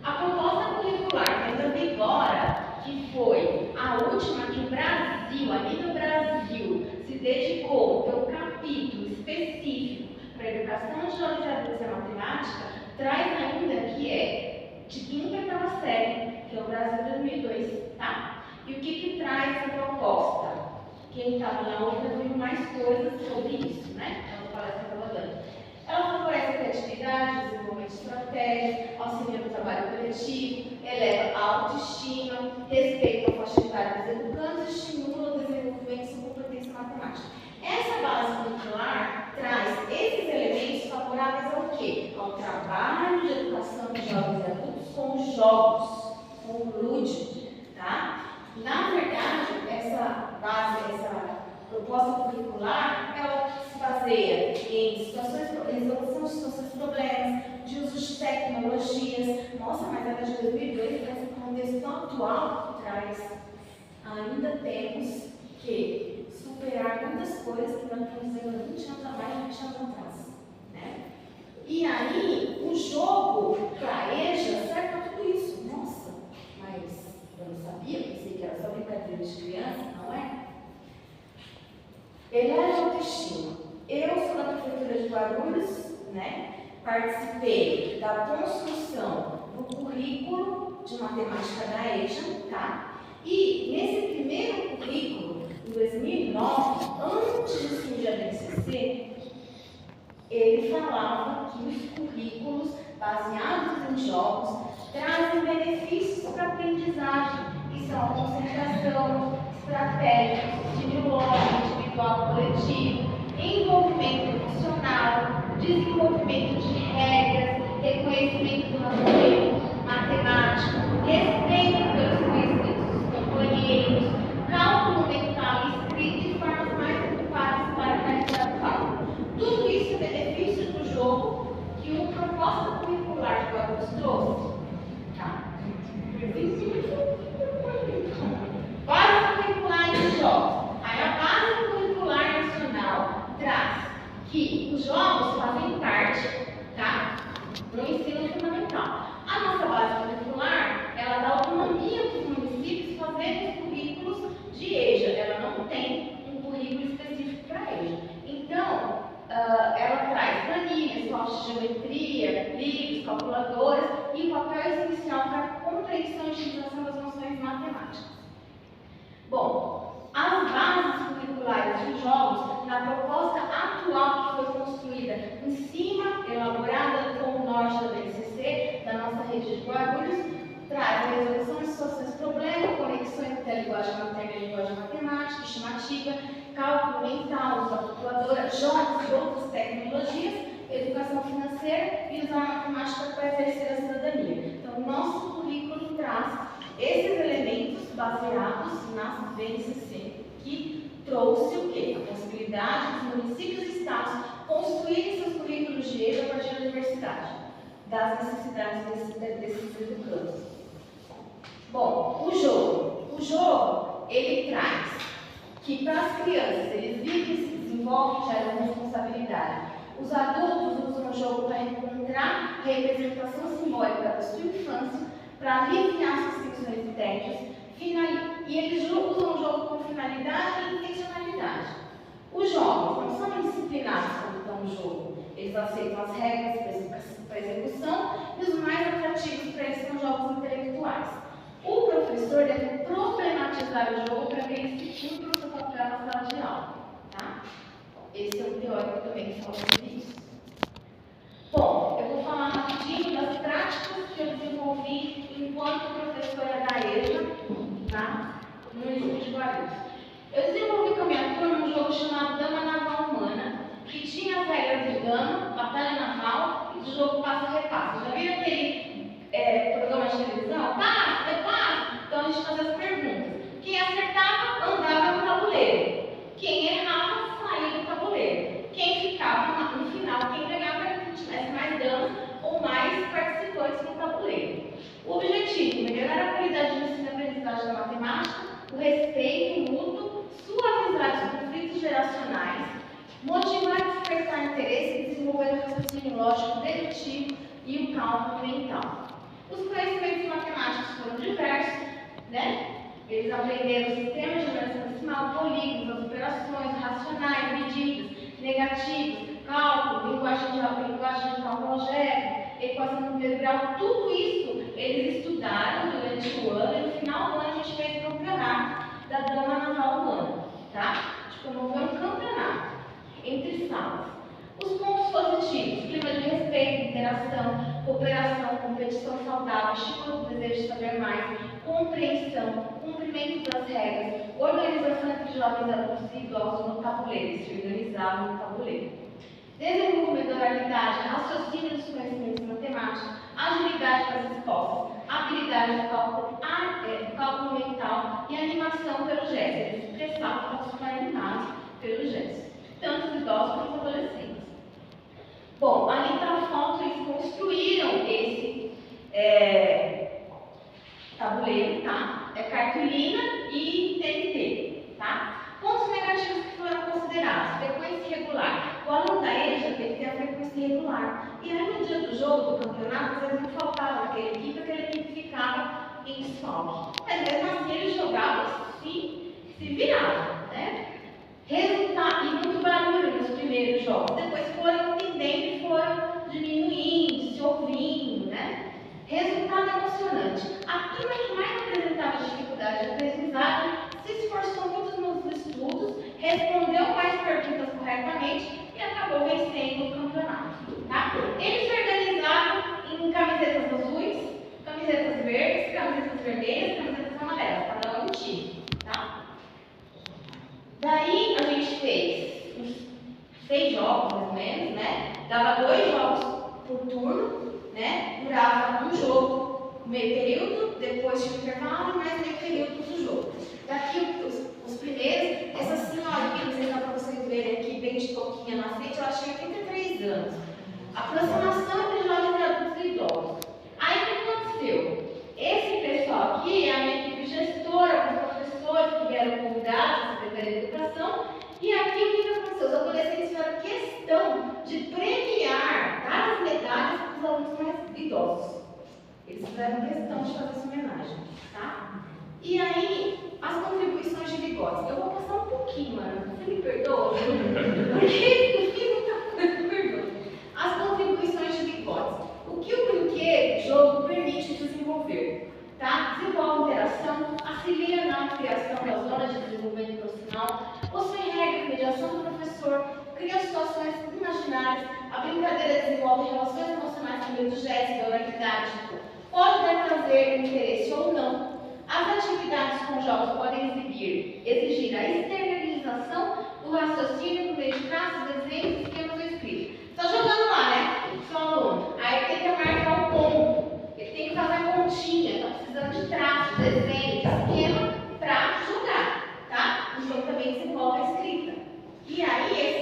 A proposta curricular que ainda vigora, que foi a última que o Brasil, a nível Brasil, se dedicou, tem um capítulo específico para a educação de jovens e adultos e matemática, traz ainda que é de quinta e oitava série, que é o Brasil 2002, tá? E o que traz essa proposta? Quem estava na outra viu mais coisas sobre isso, né? Ela palestra que eu estava dando. Ela favorece a criatividade, desenvolvimento de estratégias, auxilia no trabalho coletivo, eleva a autoestima, respeita a faixa etária dos educandos e estimula o desenvolvimento de competência matemática. Essa base curricular traz esses elementos favoráveis ao quê? Ao trabalho de educação de jovens e adultos com jogos, com lúdico, tá? Na verdade, essa base, essa proposta curricular, ela se baseia em resolução de situações de problemas, de uso de tecnologias. Nossa, mas ela é de 2002, traz um contexto atual que traz. Ainda temos que superar muitas coisas que nós estamos vendo há 20 anos a mais de 20 anos atrás. Né? E aí, o jogo para a EJA serve para tudo isso. Nossa, mas eu não sabia, pensei que era só brincadeira de criança, não é? Eleva a autoestima. Eu sou da Prefeitura de Guarulhos, né? Participei da construção do currículo de matemática da EJA, tá? E nesse primeiro currículo, em 2009, antes de surgir a BNCC, ele falava que os currículos baseados em jogos trazem benefícios para a aprendizagem, que são a concentração, estratégia, estimulador, individual, coletivo, envolvimento emocional, desenvolvimento de regras, reconhecimento do raciocínio matemático, respeito pelos conhecimentos dos companheiros, cálculo mental e escrito de formas mais adequadas para realizar o cálculo. Tudo isso é benefício do jogo que uma proposta curricular de Guarulhos trouxe. Tá? Base curricular de jogos. Aí a base curricular nacional traz que os jogos fazem parte, tá, do ensino fundamental. A nossa base curricular, ela dá autonomia para os municípios fazerem os currículos de EJA. Ela não tem um currículo específico para EJA. Então, ela traz planilhas, cálculos de geometria, livros, calculadoras e o papel essencial para a compreensão e utilização das noções matemáticas. Bom, as bases curriculares de jogos, na proposta atual que foi construída em cima, elaborada com o norte da BNCC, da nossa rede de Guarulhos, traz a resolução de situações de problema, conexões entre a linguagem materna e a linguagem matemática, estimativa, cálculo mental, uso da calculadora, jogos e outras tecnologias, educação financeira e usar a matemática para exercer a cidadania. Então, o nosso currículo traz esses elementos baseados nas BNCC, que trouxe o quê? A possibilidade dos municípios e estados construírem seus currículos de EJA a partir da diversidade, das necessidades desses educandos. Bom, o jogo, ele traz que para as crianças, eles vivem, se desenvolvem, geram responsabilidade. Os adultos usam o jogo para encontrar representação simbólica da sua infância, para aliviar suas tensões e tédios, e eles usam o jogo com finalidade e intencionalidade. Os jogos não são indisciplinados quando estão no jogo. Eles aceitam as regras para execução e os mais atrativos para eles são jogos intelectuais. O professor deve problematizar o jogo para que ele se cumpra o seu papel na sala de aula. Tá? Esse é o teórico também que fala sobre isso. Bom, eu vou falar rapidinho das práticas que eu desenvolvi enquanto professora da EJA, tá? No município de Guarulhos. Eu desenvolvi com a minha turma um jogo chamado Dama Naval Humana, que tinha as regras de dama, batalha naval e do jogo passo-repasso. Já viram aquele programa de televisão? Passa, repassa? Então a gente fazia as perguntas. Quem acertava, andava no tabuleiro. Quem errava, saía do tabuleiro. Quem ficava no final, quem ganhava era quem tivesse mais damas ou mais participantes no tabuleiro. O objetivo: melhorar a qualidade de ensino e aprendizagem da matemática, o respeito mútuo, suavizar os conflitos geracionais, motivar e despertar interesse e desenvolver o raciocínio lógico dedutivo e o cálculo mental. Os conhecimentos matemáticos foram diversos, né? Eles aprenderam o sistema de numeração decimal, polígonos, as operações, racionais, medidas, negativos, cálculo, linguagem de cálculo algébrico, equação do primeiro grau, tudo isso eles estudaram durante o ano e no final do ano a gente fez o campeonato da Dama Naval Humana, tá? A gente promoveu um campeonato entre salas. Os pontos positivos: clima de respeito, interação, cooperação, competição saudável, estímulo do desejo de saber mais, compreensão, cumprimento das regras, organização entre jovens adultos e idosos no tabuleiro, eles se organizavam no tabuleiro. Desenvolvimento da oralidade, raciocínio dos conhecimentos matemáticos, agilidade para as respostas, habilidade de cálculo mental e animação pelo gesto. Eles expressavam para ficar animados pelo gesto, tanto os idosos quanto os adolescentes. Bom, ali está a foto, eles construíram esse tabuleiro, tá? É cartolina e TNT, tá? Pontos negativos que foram considerados: frequência irregular. O aluno da EJA tem que ter a frequência irregular. E aí no dia do jogo, do campeonato, às vezes não faltava naquela equipe, aquela equipe ficava em desfalque. Mas mesmo assim eles jogavam, se viravam, né? Resultado, e muito barulho nos primeiros jogos. Depois foram entendendo e foram diminuindo, se ouvindo, né? Resultado emocionante: a turma que mais apresentava dificuldade de aprendizagem se esforçou muito nos estudos, respondeu mais perguntas corretamente e acabou vencendo o campeonato. Tá? Eles se organizavam em camisetas azuis, camisetas verdes, camisetas vermelhas, camisetas amarelas, cada um time. Tá? Daí a gente fez uns 6 jogos, mais ou menos, né? Dava 2 jogos por turno, né? Durava um jogo meio período, depois tinha um intervalo e mais meio período do jogo. Daqui os primeiros, essa senhora que não dá para vocês verem aqui, bem de toquinha na frente, ela tinha 83 anos. Aproximação entre jovens adultos e idosos. Aí o que aconteceu? Esse pessoal aqui é a minha equipe gestora, com professores que vieram convidados, a Secretaria de Educação, e aqui o que aconteceu? Os adolescentes fizeram questão de premiar, dar as medalhas para os alunos mais idosos. Eles fizeram questão de fazer essa homenagem, tá? E aí, as contribuições de bigodes. Eu vou passar um pouquinho, mano. Você me perdoa? Porque eu fiz muita coisa, me perdoa. As contribuições de bigodes. O que o brinquedo, o jogo, permite desenvolver? Tá? Desenvolve interação, auxilia na criação das zonas de desenvolvimento profissional, possui regras, mediação do professor, cria situações imaginárias, a brincadeira desenvolve relações emocionais por meio do gesto, da oralidade, pode dar prazer, interesse jogos podem exigir a externalização do raciocínio por meio de traços, desenhos, esquemas ou escritos. Está jogando lá, né? Só aluno. Aí tem que marcar o ponto. Ele tem que fazer a continha. Está precisando de traços, desenho, esquema para jogar, tá? O jogo também desenvolve a escrita. E aí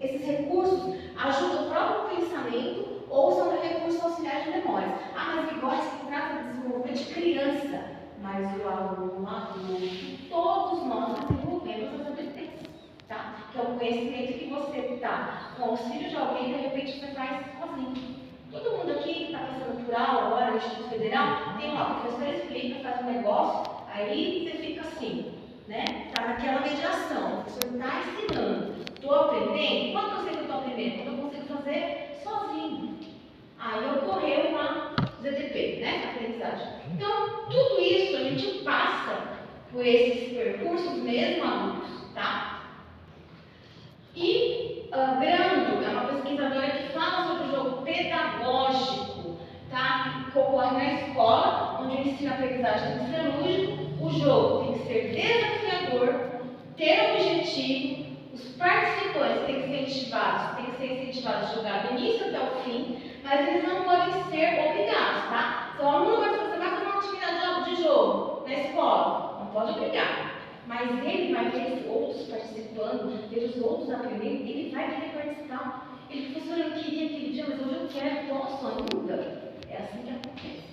esses recursos ajudam o próprio pensamento ou são recursos auxiliares de memória. Ah, mas Vygotsky se trata de desenvolvimento de criança. Mas o aluno adulto, todos nós desenvolvemos as habilidades, tá? Que é o conhecimento que você está com o auxílio de alguém, de repente você faz sozinho. Todo mundo aqui que está passando por aula agora no Instituto Federal, tem lá, o professor explica, faz um negócio, aí você fica assim, né? Está naquela mediação, o professor está ensinando. Estou aprendendo? Quando eu sei que eu estou aprendendo? Quando eu consigo fazer sozinho. Aí ocorreu uma ZDP, né? Aprendizagem. Então, tudo isso a gente passa por esses percursos mesmo adultos, tá? E Brando é uma pesquisadora que fala sobre o jogo pedagógico, tá? Que ocorre na escola, onde o ensino e a aprendizagem tem que ser lúdico, o jogo tem que ser desafiador, ter objetivo, os participantes têm que ser incentivados a jogar do início até o fim, mas eles não podem ser obrigados, tá? Então, o aluno vai fazer uma atividade de jogo na escola, não pode obrigar. Mas ele vai ver os outros participando, ver os outros aprendendo, ele vai querer participar. Ele, professor, eu queria aquele dia, mas hoje eu quero, posso ainda? É assim que acontece.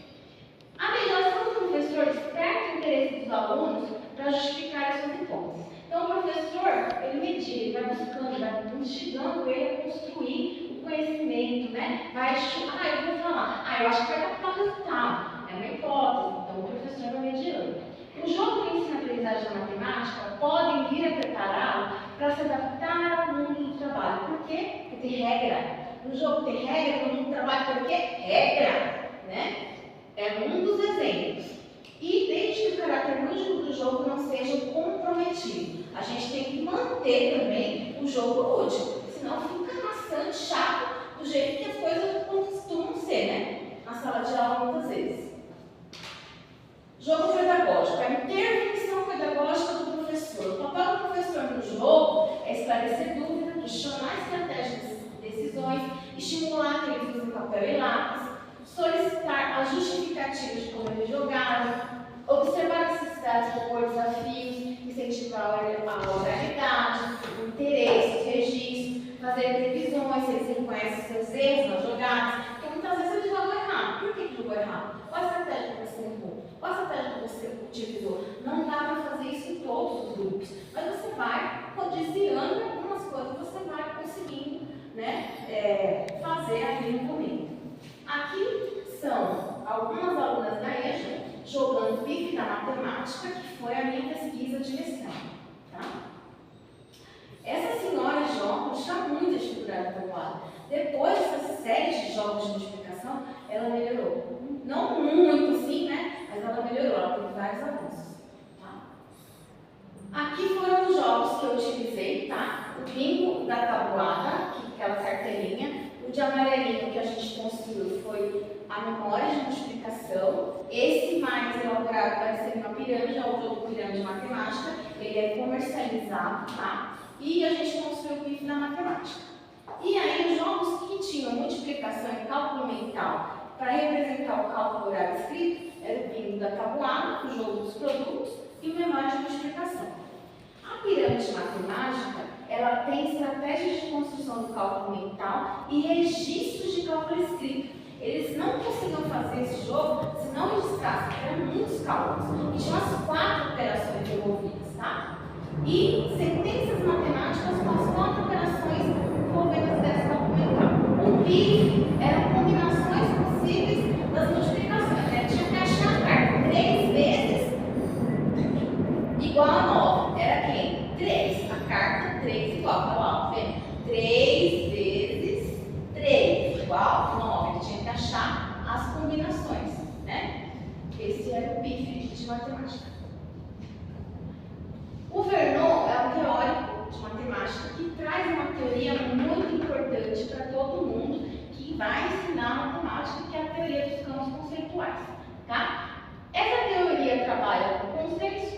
A mediação do professor desperta o interesse dos alunos para justificar as suas hipóteses. Então, o professor, ele media, ele vai buscando, vai instigando ele a construir o conhecimento, né? Eu vou falar, eu acho que vai dar tal resultado. É uma hipótese, então o professor vai mediando. O jogo e ensino e aprendizagem da matemática podem vir a prepará-lo para se adaptar ao mundo do trabalho. Por quê? Porque tem regra. No jogo tem regra, no mundo do trabalho tem o quê? Regra, né? É um dos exemplos. E desde que o caráter lúdico do jogo não seja comprometido. A gente tem que manter também o jogo lúdico, senão fica bastante chato do jeito que as coisas costumam ser, né? Na sala de aula, muitas vezes. Jogo pedagógico, a intervenção pedagógica do professor. O papel do professor no jogo é esclarecer dúvidas, questionar estratégias de decisões, estimular que eles usem papel e lápis, solicitar as justificativas de como eles jogaram, observar necessidades, propor desafios, incentivar a oralidade, o interesse, os registros, fazer previsões, se eles reconhecem seus erros nas jogadas, porque muitas vezes eles jogam errado. Por que jogou errado? Qual a estratégia que você errou? Qual a estratégia que você utilizou? Não dá para fazer isso em todos os grupos, mas você vai desviando algumas coisas, você vai conseguindo, né, fazer aquele momento. Aqui são algumas alunas da EJA jogando PIF da matemática, que foi a minha pesquisa de mestrado. Tá? Essa senhora de óculos tinha muita dificuldade com o quadro. Depois dessa série de jogos de multiplicação, ela melhorou. Não muito sim, né? Mas ela melhorou, ela teve vários avanços. Tá? Aqui foram os jogos que eu utilizei, tá? O bingo da tabuada, que é aquela carteirinha. O de amarelinho que a gente construiu foi a memória de multiplicação. Esse mais elaborado vai ser uma pirâmide, é o jogo pirâmide matemática. Ele é comercializado, tá? E a gente construiu o PIF na matemática. E aí os jogos que tinham multiplicação e cálculo mental para representar o cálculo horário escrito era o bingo da tabuada, o jogo dos produtos e o memória de multiplicação. A pirâmide matemática, ela tem estratégias de construção do cálculo mental e registros de cálculo escrito. Eles não conseguiam fazer esse jogo se não registrassem, eram muitos cálculos. E tinha umas 4 operações envolvidas, tá? E sentenças matemáticas com as 4 operações envolvendo as ideias do cálculo mental. O PIF eram combinações possíveis das multiplicações, né? Tinha que achar a carta 3 vezes igual a 9. Era quem? 3. A carta 3 igual. Olha lá, vendo? 3 vezes 3 igual a 9. Ele tinha que achar as combinações, né? Esse era o PIF de matemática. O Vernon é um teórico de matemática que traz uma teoria muito importante para todo mundo que vai ensinar matemática, que é a teoria dos campos conceituais, tá? Essa teoria trabalha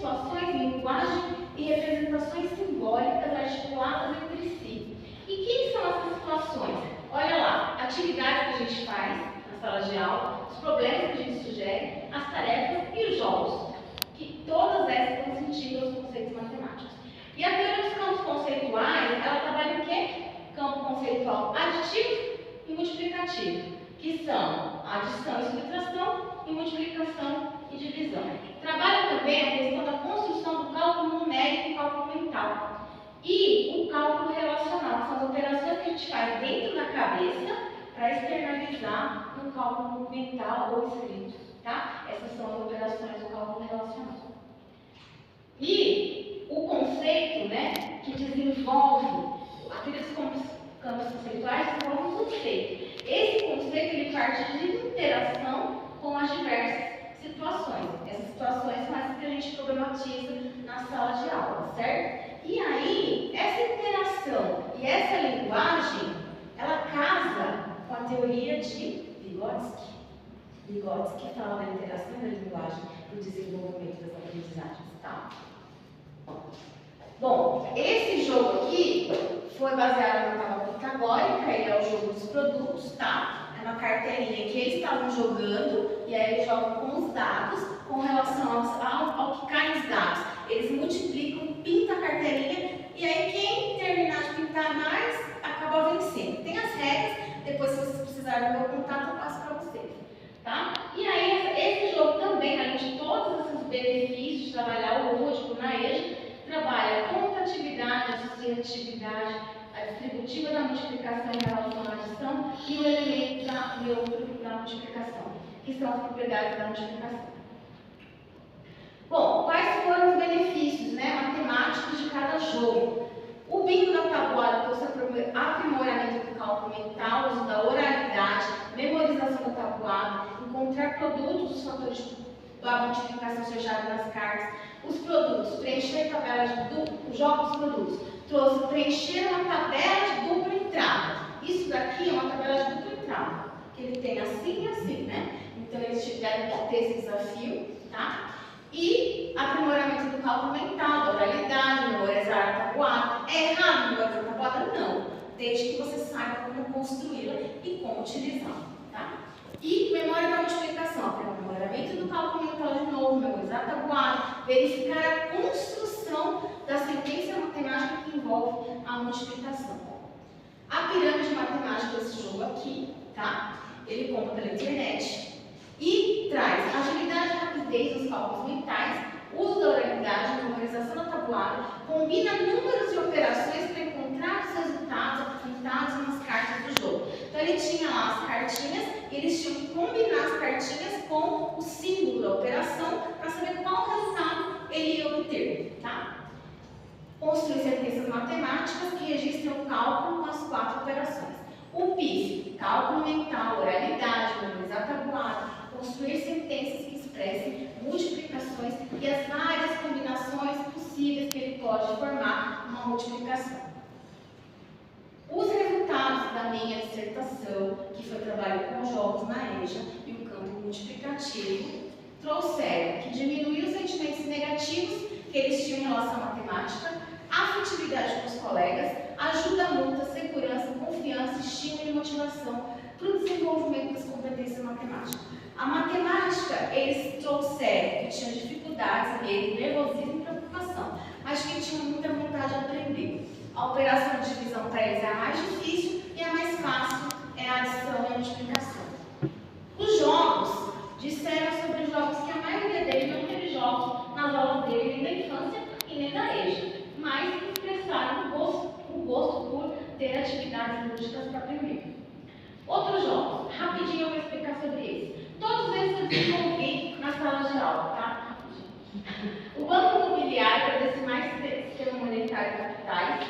situações, linguagem e representações simbólicas articuladas entre si. E quem são essas situações? Olha lá, atividades que a gente faz na sala de aula, os problemas que a gente sugere, as tarefas e os jogos, que todas essas dão sentido aos conceitos matemáticos. E a teoria dos campos conceituais, ela trabalha o quê? Campo conceitual aditivo e multiplicativo, que são adição e subtração e multiplicação e divisão. Trabalha também a questão da construção do cálculo numérico e cálculo mental. E o cálculo relacional, que são as operações que a gente faz dentro da cabeça para externalizar no cálculo mental ou escrito. Tá? Essas são as operações do cálculo relacional. E o conceito, né, que desenvolve aqueles campos conceituais, desenvolve um conceito. Esse conceito ele parte de interação com as diversas situações. Essas situações são as que a gente problematiza na sala de aula, certo? E aí, essa interação e essa linguagem, ela casa com a teoria de Vygotsky. Vygotsky fala da interação da linguagem e do desenvolvimento das aprendizagens, tá? Bom, esse jogo aqui foi baseado na tábua pitagórica, ele é o jogo dos produtos, tá? É uma cartelinha que eles estavam jogando, e aí eles jogam com os dados, com relação ao que cai nos dados. Eles multiplicam, pintam a cartelinha, e aí quem terminar de pintar mais, acaba vencendo. Tem as regras, depois se vocês precisarem do meu contato, eu passo para vocês, tá? E aí esse jogo também, além de todos esses benefícios de trabalhar o lúdico na EJA, trabalha a contatividade, a associatividade, a distributiva da multiplicação em relação à adição e o elemento neutro da multiplicação, que são as propriedades da multiplicação. Bom, quais foram os benefícios, né, matemáticos de cada jogo? O bingo da tabuada trouxe aprimoramento do cálculo mental, uso da oralidade, memorização da tabuada, encontrar produtos dos fatores da multiplicação sujada nas cartas, os produtos, preencher tabelas de jogos dos produtos, trouxe preencher uma tabela de dupla entrada. Isso daqui é uma tabela de dupla entrada, que ele tem assim e assim, né? Então eles tiveram que ter esse desafio, tá? E aprimoramento do cálculo mental, da oralidade, memorizar a tabuada. É errado memorizar a tabuada? Não, desde que você saiba como construí-la e como utilizá-la, tá? E memória da multiplicação, aprimoramento do cálculo mental de novo, memorizar a tabuada, verificar a construção da sentença matemática que envolve a multiplicação. A pirâmide matemática desse jogo aqui, tá? Ele compra pela internet e traz agilidade e rapidez nos cálculos mentais, uso da oralidade, memorização da tabuada, combina números e operações para encontrar os resultados apresentados nas cartas do jogo. Então ele tinha lá as cartinhas e eles tinham que combinar as cartinhas com o símbolo da operação para saber qual resultado ele ia obter, tá? Construir sentenças matemáticas que registram o cálculo com as 4 operações. O PIF, cálculo mental, oralidade, memorizar tabuada, construir sentenças que expressem multiplicações e as várias combinações possíveis que ele pode formar uma multiplicação. Os resultados da minha dissertação, que foi trabalho com jogos na EJA e o campo multiplicativo, trouxeram que diminuiu os sentimentos negativos que eles tinham em relação à matemática, afetividade com os colegas, ajuda mútua, segurança, confiança, estímulo e motivação para o desenvolvimento das competências matemáticas. A matemática, eles trouxeram que tinham dificuldades, medo, nervosismo e preocupação, mas que tinham muita vontade de aprender. A operação de divisão para eles é a mais difícil e a mais fácil é a adição e a multiplicação. Os jogos, disseram sobre os jogos que a maioria deles não teve jogos nas aulas dele, nem da infância e nem da EJA, mas expressaram o gosto por ter atividades lúdicas para aprender. Outros jogos, rapidinho eu vou explicar sobre eles. Todos eles eu desenvolvi na sala de aula, tá? O Banco Imobiliário para decimais sistema monetário e capitais.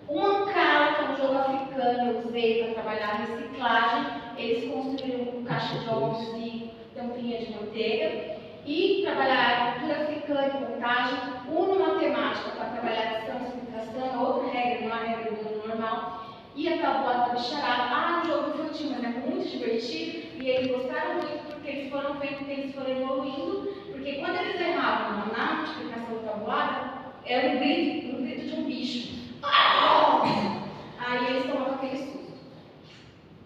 O Mancala, que é um jogo africano, eu usei para trabalhar a reciclagem. Eles construíram um caixa de ovos e tampinha de manteiga. E trabalhar a cultura africana e contagem. Uno matemática para trabalhar adição e subtração, outra regra, não é a regra do Uno normal. E a tabuada bicharada. Um jogo infantil, mas é muito divertido. E eles gostaram muito porque eles foram vendo que eles foram evoluindo. Porque quando eles erravam na lado, era um grito de um bicho. Aí eles tomaram aquele susto.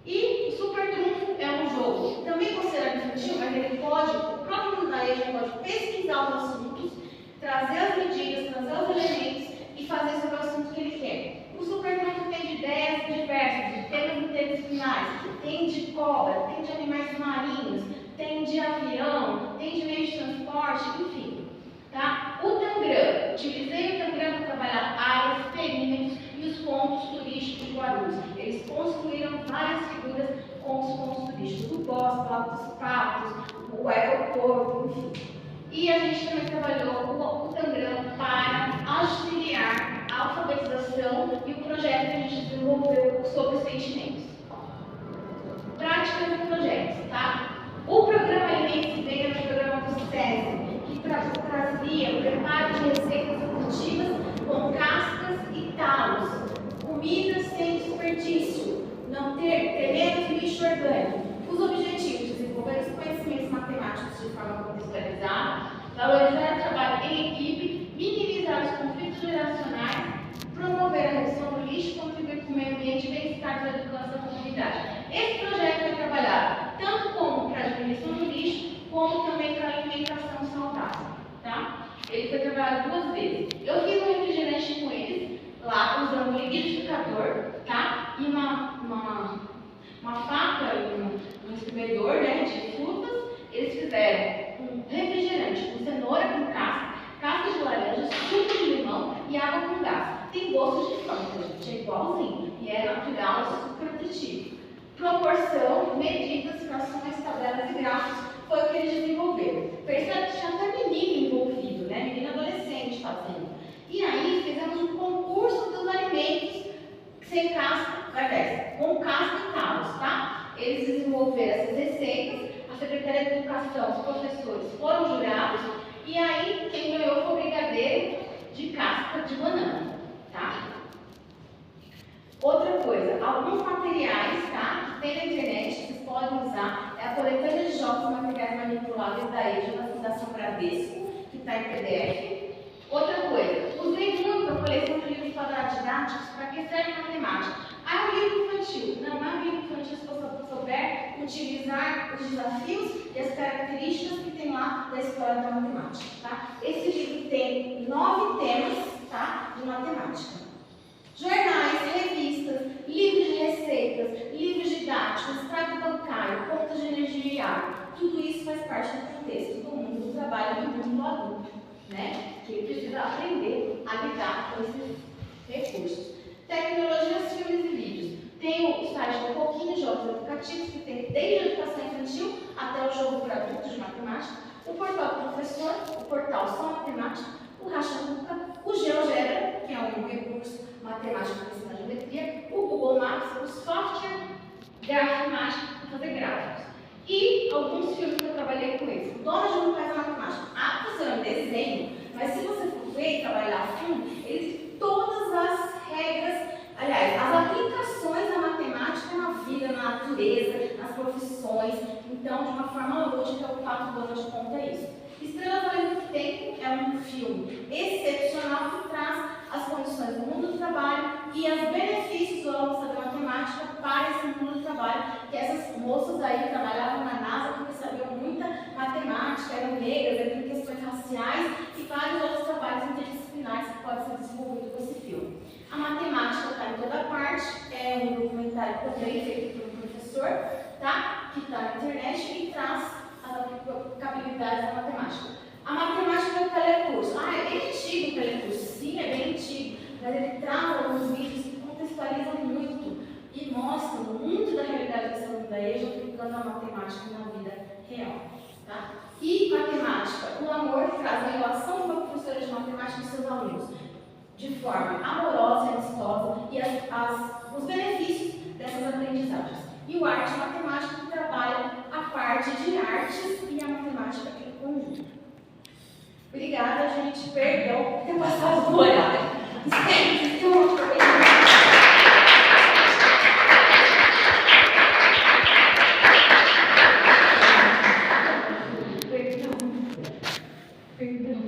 E o Super Trunfo é um jogo também considerado infantil, mas ele pode, o próprio mundo da EJA pode pesquisar os assuntos, trazer as medidas, trazer os elementos e fazer sobre o assunto que ele quer. O Super Trunfo tem de ideias diversas, de temas interdisciplinares, tem de cobra, tem de animais marinhos, tem de avião, tem de meio de transporte, enfim. Tá? O Tangram, utilizei o Tangram para trabalhar áreas, perímetros e os pontos turísticos de Guarulhos. Eles construíram várias figuras com os pontos turísticos, o Bosque, Lago dos Patos, o aeroporto, enfim. E a gente também trabalhou o Tangram para auxiliar a alfabetização e o projeto que a gente desenvolveu sobre os sentimentos. Práticas e projetos, tá? O programa Alimentos veio no programa do SESI, que trazia o preparo de receitas nutritivas com cascas e talos, comida sem desperdício, não ter menos lixo orgânico. Os objetivos: desenvolver os conhecimentos matemáticos de forma contextualizada, valorizar o trabalho em equipe, minimizar os conflitos geracionais, promover a redução do lixo, contribuir com o meio ambiente e bem-estar da educação da comunidade. Esse projeto foi trabalhado tanto como para a diminuição do lixo, como também para a alimentação saudável. Tá? Ele foi trabalhado 2 vezes. Eu fiz um refrigerante com eles, lá usando um liquidificador, tá? E uma faca e um espremedor, né, de frutas. Eles fizeram um refrigerante com cenoura com casca de laranja, suco de limão e água com gás. Tem gosto de Fanta, gente, é igualzinho. E é natural, é super nutritivo. Proporção, medidas, frações, tabelas e gráficos foi o que eles desenvolveram. Percebe que tinha até menino envolvido, né? Menino adolescente fazendo. E aí fizemos um concurso dos alimentos sem casca, com casca e talos, tá? Eles desenvolveram essas receitas, a Secretaria de Educação, os professores foram jurados, e aí quem ganhou foi o brigadeiro de casca de banana, tá? Outra coisa, alguns materiais, tá? Tem na internet, vocês podem usar, é a coletânea de jogos e materiais manipuláveis da EJA, da Fundação Bradesco, que está em PDF. Outra coisa, usei muito a coleção de livros didáticos para que serve matemática. Ah, é um livro infantil. Não é um livro infantil se você souber utilizar os desafios e as características que tem lá da história da matemática, tá? Esse livro tem 9 temas, tá? De matemática. Jornais, revistas, livros de receitas, livros didáticos, extrato bancário, contas de energia e água. Tudo isso faz parte do contexto do mundo do trabalho e do mundo do adulto, né? Que ele precisa aprender a lidar com esses recursos. Tecnologias, filmes e vídeos. Tem o site do Pouquinho Jogos Educativos, que tem desde a educação infantil até o jogo para adultos de matemática, o portal do professor, o portal Só Matemática, o Rachamuca, o GeoGebra, que é um recurso matemático para ensinar geometria, o Google Maps, o software Grafimática para fazer gráficos. E alguns filmes que eu trabalhei com eles. O Donald não faz a matemática. Ah, você é um desenho, mas se você for ver e trabalhar o filme, eles todas as regras, aliás, as aplicações da matemática na vida, na natureza, nas profissões. Então, de uma forma lúdica, o Pato Donald conta isso. Estrelas Além do Tempo é um filme excepcional que traz as condições do mundo do trabalho e os benefícios do aluno saber matemática para esse mundo do trabalho, que essas moças aí trabalhavam na NASA porque sabiam muita matemática, eram negras, eram questões raciais e vários outros trabalhos interdisciplinares que podem ser desenvolvidos com esse filme. A matemática está em toda parte, é um documentário também feito por um professor, tá? Que está na internet e traz as aplicabilidades da matemática. A matemática do telecurso. Ah, é bem antigo o telecurso. Sim, é bem antigo. Mas ele traz alguns vídeos que contextualizam muito e mostram muito da realidade dessa mundo da EJA aplicando a matemática na vida real. Tá? E matemática. O amor traz a relação com a professora de matemática e seus alunos de forma amorosa e amistosa e os benefícios dessas aprendizagens. E o arte matemática que trabalha a parte de artes e a matemática em conjunto. Obrigada, gente. Perdão por ter passado do horário. Perdão.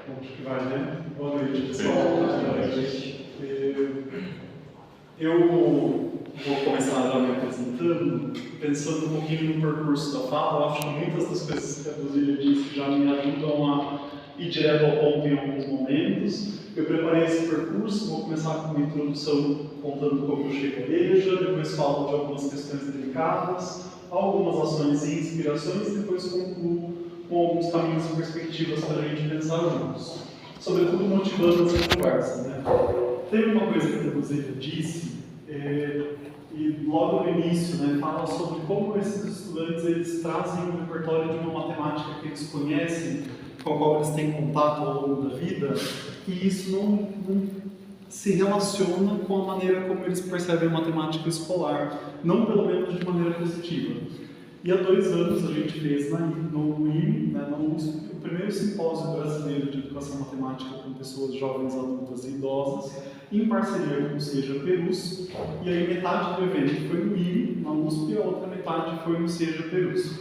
Acho que vai, né? Boa noite, pessoal. Boa noite. Eu vou começar agora me apresentando, pensando um pouquinho no percurso da fala. Eu acho que muitas das coisas que a Brasília disse já me ajudam a ir direto ao ponto em alguns momentos. Eu preparei esse percurso, vou começar com uma introdução contando como eu cheguei à igreja, depois falo de algumas questões delicadas, algumas ações e inspirações, depois concluo com alguns caminhos e perspectivas para a gente pensar juntos. Sobretudo motivando essa conversa, né? Tem uma coisa que a Brasília disse, e logo no início, né, fala sobre como esses estudantes eles trazem um repertório de uma matemática que eles conhecem, com a qual eles têm contato ao longo da vida, e isso não se relaciona com a maneira como eles percebem a matemática escolar, não pelo menos de maneira positiva. E há 2 anos a gente fez no IME, né, na USP, o primeiro simpósio brasileiro de educação matemática com pessoas jovens, adultas e idosas, em parceria com o Seja Perus, e aí metade do evento foi no IME, na USP, e a outra metade foi no Seja Perus.